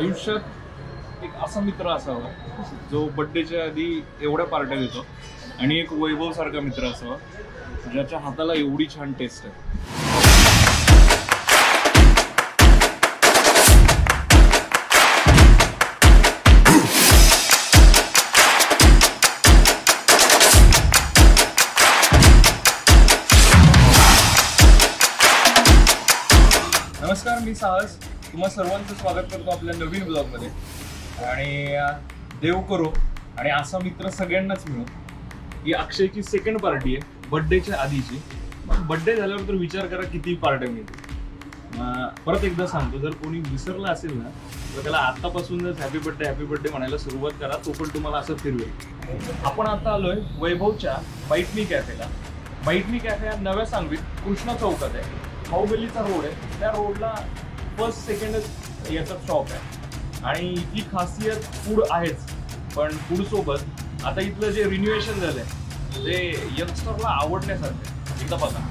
आयुष्यात एक असा मित्र असावा जो बर्थडेच्या आधी एवढ्या पार्ट्या देतो आणि एक वैभव सारखा मित्र असावा ज्याच्या हाताला एवढी छान टेस्ट आहे. नमस्कार, मी साहस तुम्हा सर्वांचं स्वागत करतो आपल्या नवीन ब्लॉगमध्ये. आणि देव करो आणि असा मित्र सगळ्यांनाच मिळो. ही अक्षयची सेकंड पार्टी आहे बर्थडेच्या आधीची. मग बर्थडे झाल्यावर तर विचार करा किती पार्ट्या मिळतील. परत एकदा सांगतो, जर कोणी विसरलं असेल ना तर त्याला आतापासूनच हॅपी बर्थडे म्हणायला सुरुवात करा. तो पण तुम्हाला असं फिरवेल. आपण आता आलोय वैभवच्या बाईट मी कॅफेला. बाईट मी कॅफे हा नव्या सांगलीत कृष्णा चौकात आहे. बाहुबलीचा रोड आहे, त्या रोडला फर्स्ट सेकंडच याचा शॉप आहे. आणि इथली खासियत फूड आहेच, पण फूड सोबत आता इथलं जे रिन्युएशन झालंय ते यंगस्टरला आवडण्यासारखं. एकदा बघा.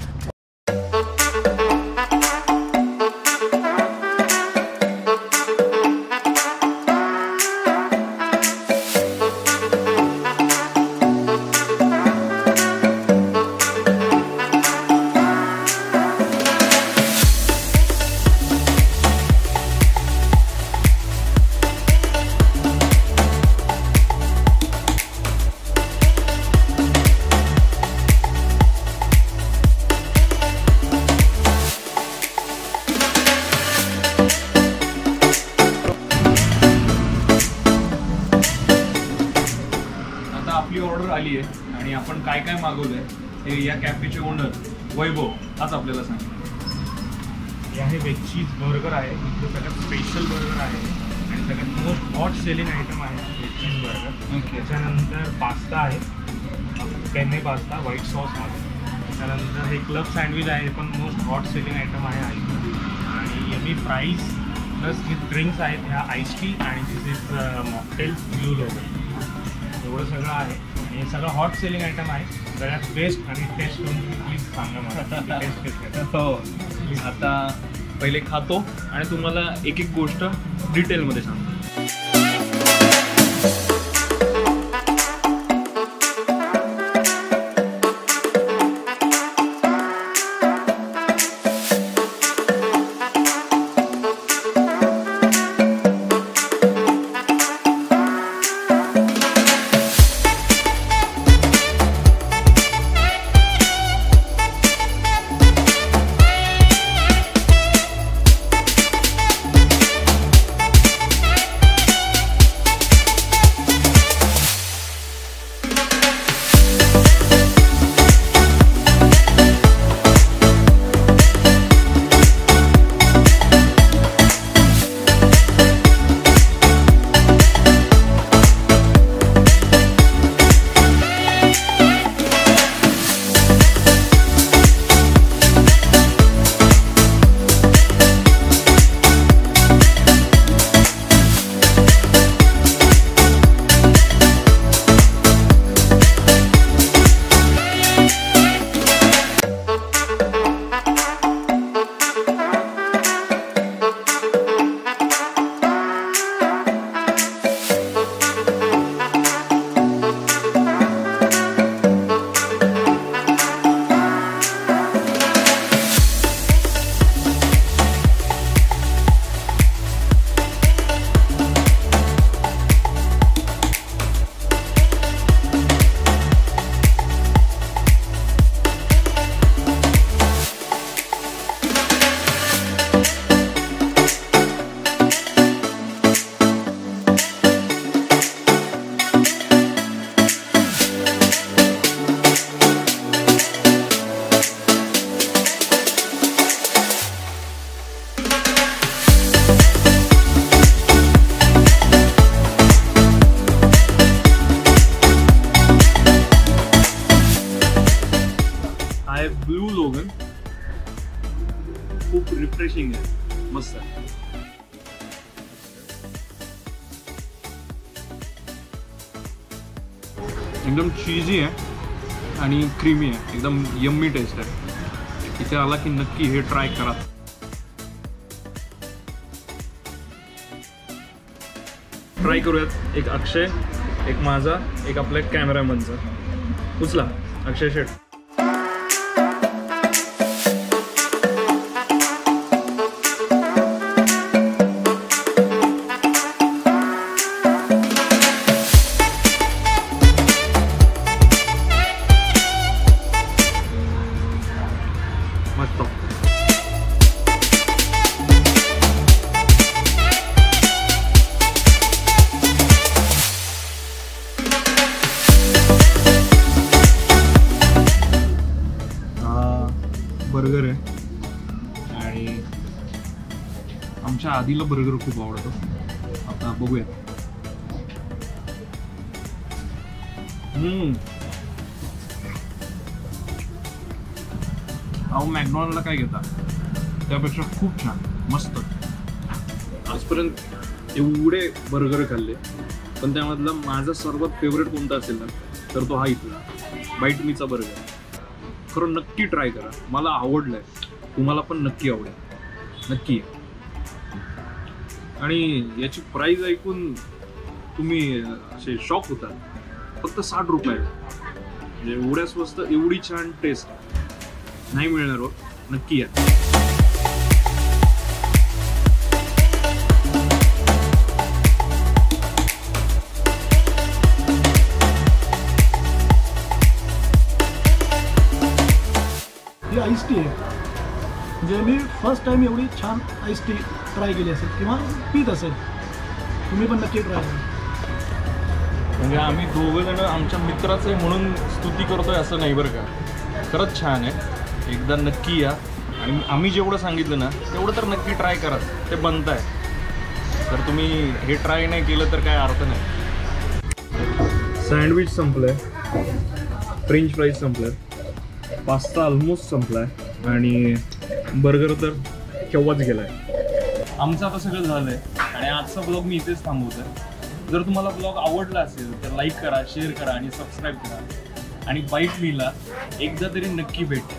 आपली ऑर्डर आली आहे आणि आपण काय काय मागवलंय हे या कॅफेचे ओनर वैभव हाच आपल्याला सांगतो. हे आहे वेज चीज बर्गर आहे. इथलं सगळ्यात स्पेशल बर्गर आहे आणि सगळ्यात मोस्ट हॉट सेलिंग आयटम आहे वेज चीज बर्गर. त्याच्यानंतर पास्ता आहे, पेने पास्ता व्हाईट सॉसमध्ये. त्याच्यानंतर हे क्लब सँडविच आहे, हे पण मोस्ट हॉट सेलिंग आयटम आहे. आणि yummy fries plus with drinks आहेत. ह्या आईस टी आणि दिस इज मॉकटेल्स ब्लू लोगो. एवढं सगळं आहे. हे सगळं हॉट सेलिंग आयटम आहे. सगळ्यात बेस्ट आणि टेस्ट करून प्लीज सांगा मला. टेस्ट हो, आता पहिले खातो आणि तुम्हाला एक एक गोष्ट डिटेलमध्ये सांगतो. ब्लू लोगन खूप रिफ्रेशिंग आहे, मस्त आहे. एकदम चीजी आहे आणि क्रीमी आहे, एकदम यम्मी टेस्ट आहे. इथे आला की नक्की हे ट्राय करा. ट्राय करूयात. एक अक्षय, एक माझा, एक आपल्या कॅमेरामनचा. उचला अक्षय शेट. मस्त. बर्गर आहे आणि आमच्या आधीला बर्गर खूप आवडतो. आता बघूया. अहो मॅकडॉनल्डला काय घेता त्यापेक्षा खूप छान, मस्त. आजपर्यंत एवढे बर्गर खाल्ले पण त्यामधला माझा सर्वात फेवरेट कोणता असेल ना तर तो हा इथला बाईट मीचा बर्गर. खरं नक्की ट्राय करा, मला आवडलंय, तुम्हाला पण नक्की आवडेल, नक्की. आणि याची प्राइस ऐकून तुम्ही असे शॉक होता. फक्त 60 रुपये. म्हणजे एवढ्या स्वस्त एवढी छान टेस्ट नाही मिळणार हो, नक्की या. ही आईस टी आहे. म्हणजे मी फर्स्ट टाइम एवढी छान आईस टी ट्राय केली असेल किंवा पीत असेल. तुम्ही पण नक्की ट्राय करा. म्हणजे आम्ही दोघं जण आमच्या मित्राचं आहे म्हणून स्तुती करतोय असं नाही बरं का. खरंच छान आहे, एकदा नक्की या. आणि आम्ही जेवढं सांगितलं ना तेवढं तर नक्की ट्राय करा, ते बनत आहे. तर तुम्ही हे ट्राय नाही केलं तर काय अर्थ नाही. सँडविच संपलंय, फ्रेंच फ्राईज संपलंय, पास्ता ऑलमोस्ट संपलाय आणि बर्गर तर केव्हाच गेलाय. आमचं आता सगळं झालंय आणि आजचा ब्लॉग मी इथेच थांबवतोय. जर तुम्हाला ब्लॉग आवडला असेल तर लाईक करा, शेअर करा आणि सबस्क्राईब करा. आणि बाईट मीला एकदा तरी नक्की भेट.